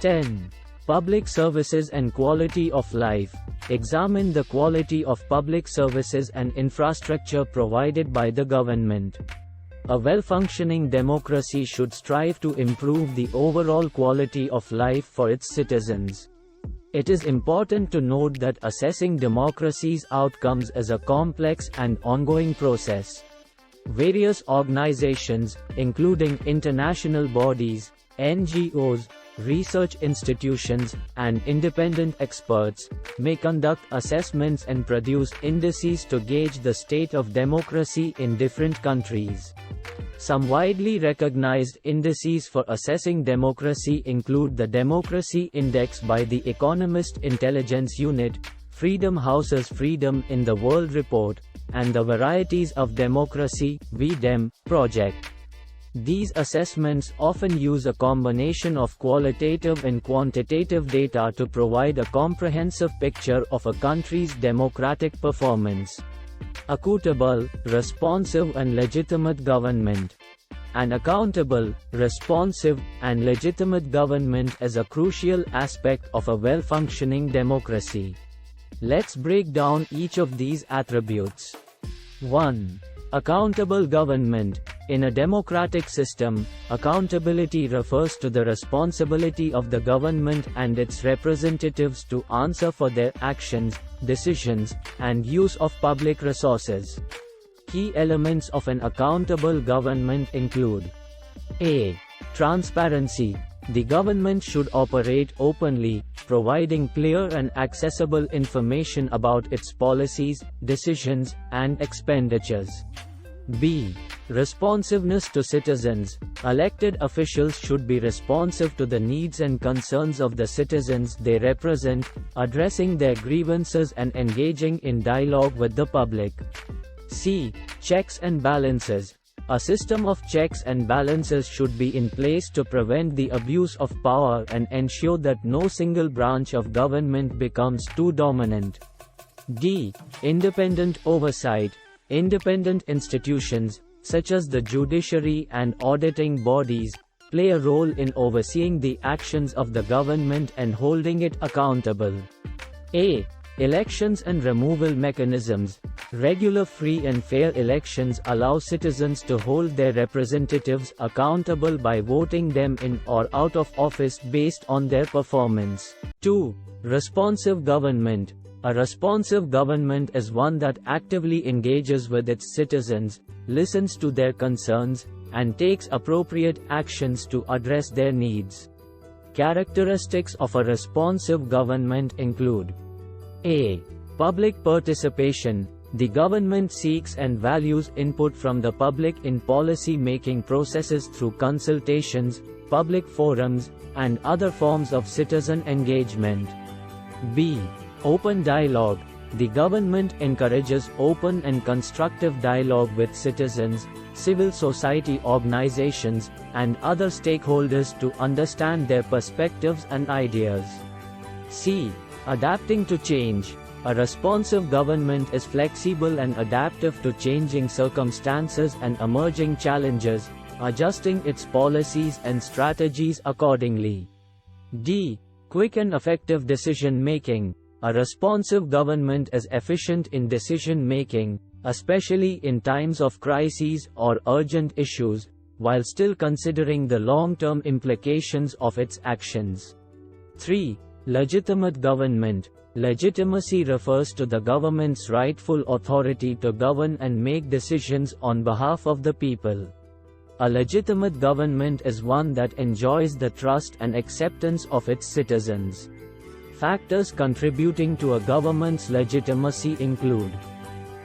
10. Public services and quality of life. Examine the quality of public services and infrastructure provided by the government. A well-functioning democracy should strive to improve the overall quality of life for its citizens. It is important to note that assessing democracy's outcomes is a complex and ongoing process. Various organizations, including international bodies, NGOs, research institutions, and independent experts, may conduct assessments and produce indices to gauge the state of democracy in different countries. Some widely recognized indices for assessing democracy include the Democracy Index by the Economist Intelligence Unit, Freedom House's Freedom in the World Report, and the Varieties of Democracy (VDEM) project. These assessments often use a combination of qualitative and quantitative data to provide a comprehensive picture of a country's democratic performance. Accountable, responsive and legitimate government. An accountable, responsive, and legitimate government is a crucial aspect of a well-functioning democracy. Let's break down each of these attributes. 1. Accountable government. In a democratic system, accountability refers to the responsibility of the government and its representatives to answer for their actions, decisions, and use of public resources. Key elements of an accountable government include: A. Transparency. The government should operate openly, providing clear and accessible information about its policies, decisions, and expenditures. B. Responsiveness to citizens. Elected officials should be responsive to the needs and concerns of the citizens they represent, addressing their grievances and engaging in dialogue with the public. C. Checks and balances. A system of checks and balances should be in place to prevent the abuse of power and ensure that no single branch of government becomes too dominant. D. Independent oversight. Independent institutions, such as the judiciary and auditing bodies, play a role in overseeing the actions of the government and holding it accountable. A. Elections and removal mechanisms. Regular free and fair elections allow citizens to hold their representatives accountable by voting them in or out of office based on their performance. 2. Responsive government. A responsive government is one that actively engages with its citizens, listens to their concerns, and takes appropriate actions to address their needs. Characteristics of a responsive government include: A. Public participation. The government seeks and values input from the public in policy-making processes through consultations, public forums, and other forms of citizen engagement. B. Open dialogue. The government encourages open and constructive dialogue with citizens, civil society organizations, and other stakeholders to understand their perspectives and ideas. C. Adapting to change. A responsive government is flexible and adaptive to changing circumstances and emerging challenges, adjusting its policies and strategies accordingly. D. Quick and effective decision-making. A responsive government is efficient in decision-making, especially in times of crises or urgent issues, while still considering the long-term implications of its actions. 3. Legitimate government. Legitimacy refers to the government's rightful authority to govern and make decisions on behalf of the people. A legitimate government is one that enjoys the trust and acceptance of its citizens. Factors contributing to a government's legitimacy include: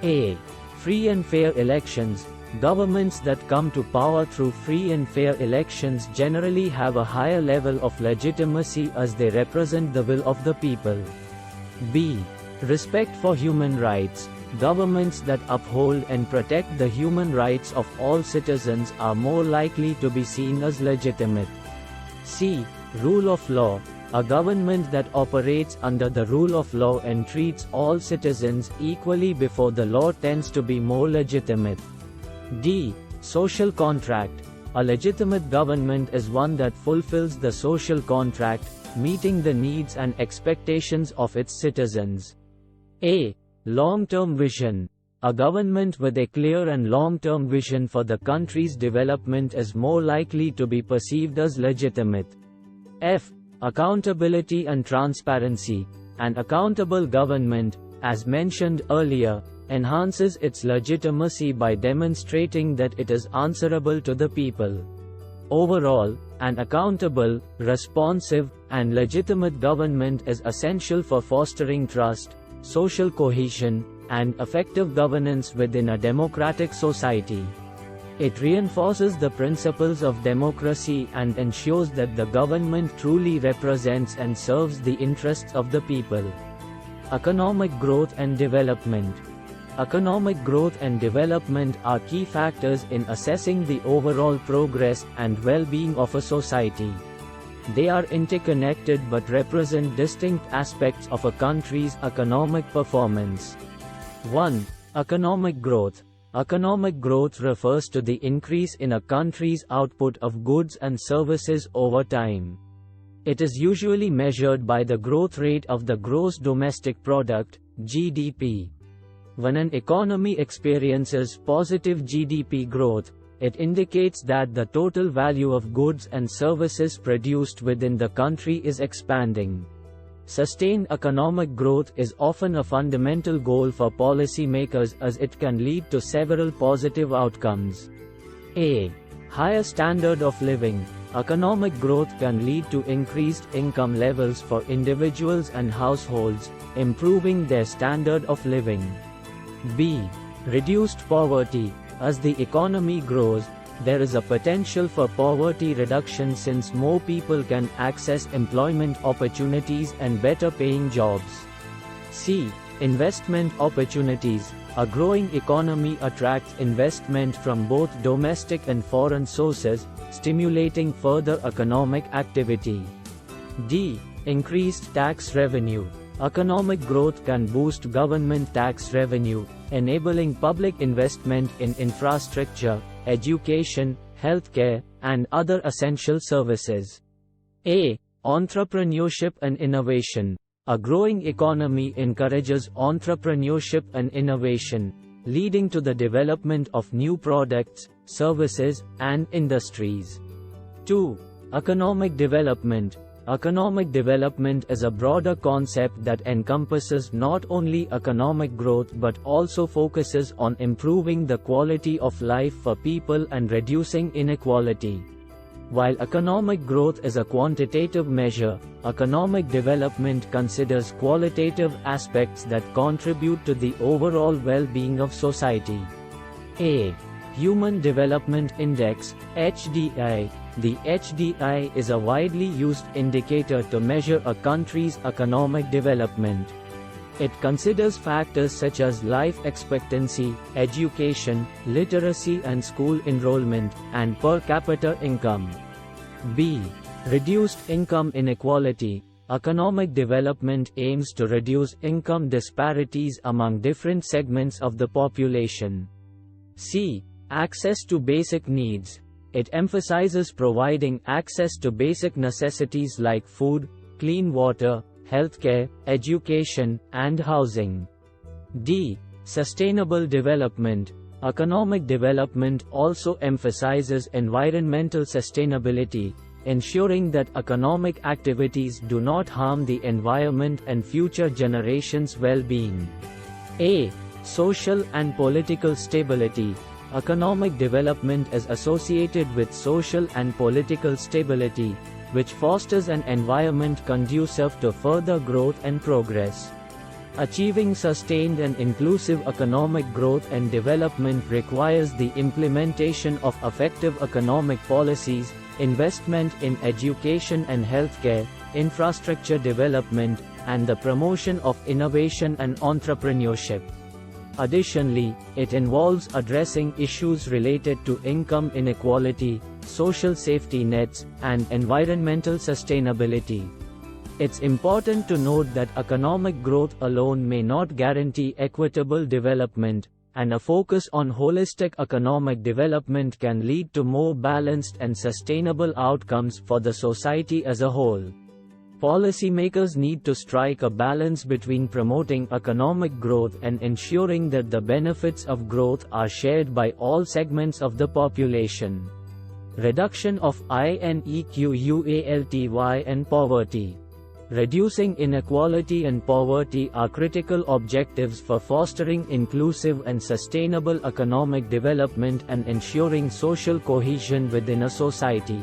A. Free and fair elections. Governments that come to power through free and fair elections generally have a higher level of legitimacy as they represent the will of the people. B. Respect for human rights. Governments that uphold and protect the human rights of all citizens are more likely to be seen as legitimate. C. Rule of law. A government that operates under the rule of law and treats all citizens equally before the law tends to be more legitimate. D. Social contract. A legitimate government is one that fulfills the social contract, meeting the needs and expectations of its citizens. A. Long-term vision. A government with a clear and long-term vision for the country's development is more likely to be perceived as legitimate. F. Accountability and transparency. An accountable government, as mentioned earlier, enhances its legitimacy by demonstrating that it is answerable to the people. Overall, an accountable, responsive, and legitimate government is essential for fostering trust, social cohesion, and effective governance within a democratic society. It reinforces the principles of democracy and ensures that the government truly represents and serves the interests of the people. Economic growth and development. Economic growth and development are key factors in assessing the overall progress and well-being of a society. They are interconnected but represent distinct aspects of a country's economic performance. 1. Economic growth. Economic growth refers to the increase in a country's output of goods and services over time. It is usually measured by the growth rate of the gross domestic product, GDP. When an economy experiences positive GDP growth, it indicates that the total value of goods and services produced within the country is expanding. Sustained economic growth is often a fundamental goal for policymakers as it can lead to several positive outcomes. A. Higher standard of living. Economic growth can lead to increased income levels for individuals and households, improving their standard of living. B. Reduced poverty. As the economy grows, there is a potential for poverty reduction since more people can access employment opportunities and better paying jobs. C. Investment opportunities. A growing economy attracts investment from both domestic and foreign sources, stimulating further economic activity. D. Increased tax revenue. Economic growth can boost government tax revenue, enabling public investment in infrastructure, education, healthcare, and other essential services. A. Entrepreneurship and innovation. A growing economy encourages entrepreneurship and innovation, leading to the development of new products, services, and industries. 2. Economic development. Economic development is a broader concept that encompasses not only economic growth but also focuses on improving the quality of life for people and reducing inequality. While economic growth is a quantitative measure, economic development considers qualitative aspects that contribute to the overall well-being of society. A. Human Development Index, HDI. The HDI is a widely used indicator to measure a country's economic development. It considers factors such as life expectancy, education, literacy and school enrollment, and per capita income. B. Reduced income inequality. Economic development aims to reduce income disparities among different segments of the population. C. Access to basic needs. It emphasizes providing access to basic necessities like food, clean water, healthcare, education, and housing. D. Sustainable development. Economic development also emphasizes environmental sustainability, ensuring that economic activities do not harm the environment and future generations' well-being. A. Social and political stability. Economic development is associated with social and political stability, which fosters an environment conducive to further growth and progress. Achieving sustained and inclusive economic growth and development requires the implementation of effective economic policies, investment in education and healthcare, infrastructure development, and the promotion of innovation and entrepreneurship. Additionally, it involves addressing issues related to income inequality, social safety nets, and environmental sustainability. It's important to note that economic growth alone may not guarantee equitable development, and a focus on holistic economic development can lead to more balanced and sustainable outcomes for the society as a whole. Policymakers need to strike a balance between promoting economic growth and ensuring that the benefits of growth are shared by all segments of the population. Reduction of inequality and poverty. Reducing inequality and poverty are critical objectives for fostering inclusive and sustainable economic development and ensuring social cohesion within a society.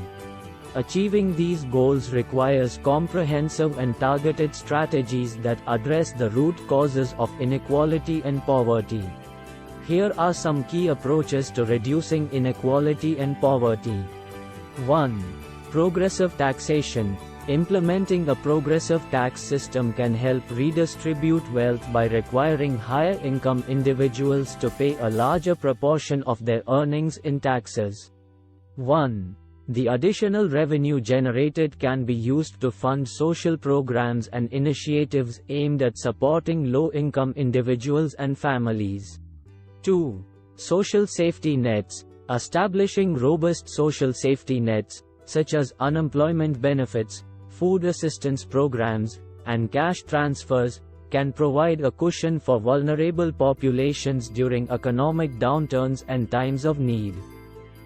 Achieving these goals requires comprehensive and targeted strategies that address the root causes of inequality and poverty. Here are some key approaches to reducing inequality and poverty. 1. Progressive taxation. Implementing a progressive tax system can help redistribute wealth by requiring higher income individuals to pay a larger proportion of their earnings in taxes. 1. The additional revenue generated can be used to fund social programs and initiatives aimed at supporting low-income individuals and families. 2. Social safety nets. Establishing robust social safety nets, such as unemployment benefits, food assistance programs, and cash transfers, can provide a cushion for vulnerable populations during economic downturns and times of need.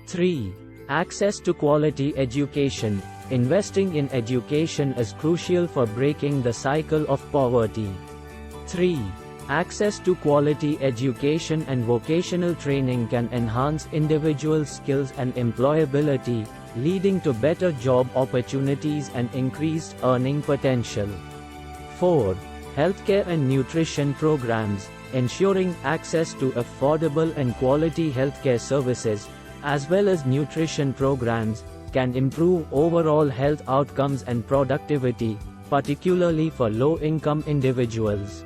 3. Access to quality education. Investing in education is crucial for breaking the cycle of poverty. 3. Access to quality education and vocational training can enhance individual skills and employability, leading to better job opportunities and increased earning potential. 4. Healthcare and nutrition programs. Ensuring access to affordable and quality healthcare services, as well as nutrition programs, can improve overall health outcomes and productivity, particularly for low-income individuals.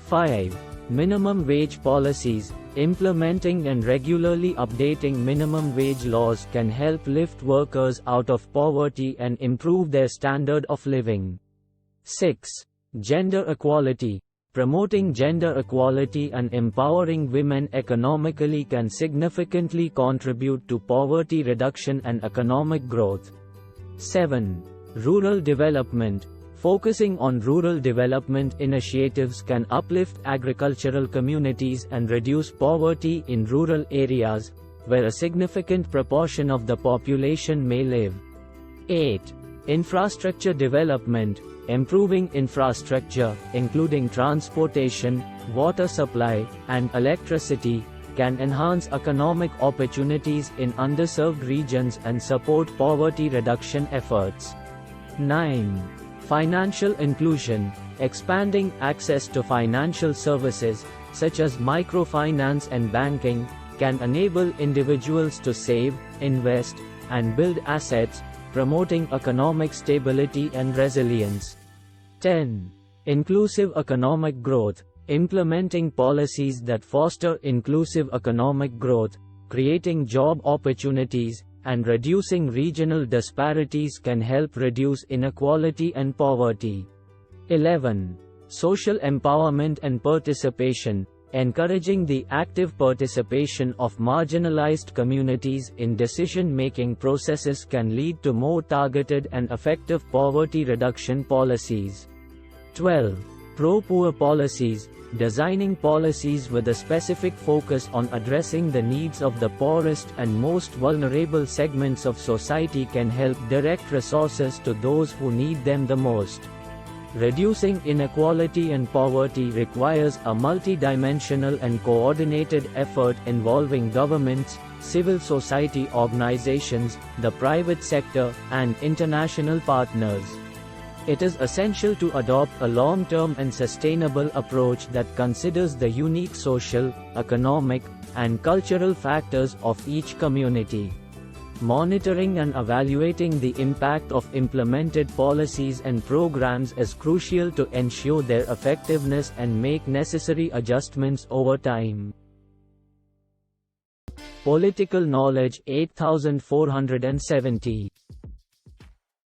5. Minimum wage policies. Implementing and regularly updating minimum wage laws can help lift workers out of poverty and improve their standard of living. 6. Gender equality. Promoting gender equality and empowering women economically can significantly contribute to poverty reduction and economic growth. 7. Rural development. Focusing on rural development initiatives can uplift agricultural communities and reduce poverty in rural areas, where a significant proportion of the population may live. 8. Infrastructure development. Improving infrastructure, including transportation, water supply, and electricity, can enhance economic opportunities in underserved regions and support poverty reduction efforts. 9. Financial inclusion. Expanding access to financial services, such as microfinance and banking, can enable individuals to save, invest, and build assets, promoting economic stability and resilience. 10. Inclusive economic growth. Implementing policies that foster inclusive economic growth, creating job opportunities, and reducing regional disparities can help reduce inequality and poverty. 11. Social empowerment and participation. Encouraging the active participation of marginalized communities in decision-making processes can lead to more targeted and effective poverty reduction policies. 12. Pro-poor policies. Designing policies with a specific focus on addressing the needs of the poorest and most vulnerable segments of society can help direct resources to those who need them the most. Reducing inequality and poverty requires a multidimensional and coordinated effort involving governments, civil society organizations, the private sector, and international partners. It is essential to adopt a long-term and sustainable approach that considers the unique social, economic, and cultural factors of each community. Monitoring and evaluating the impact of implemented policies and programs is crucial to ensure their effectiveness and make necessary adjustments over time. Political knowledge 8470.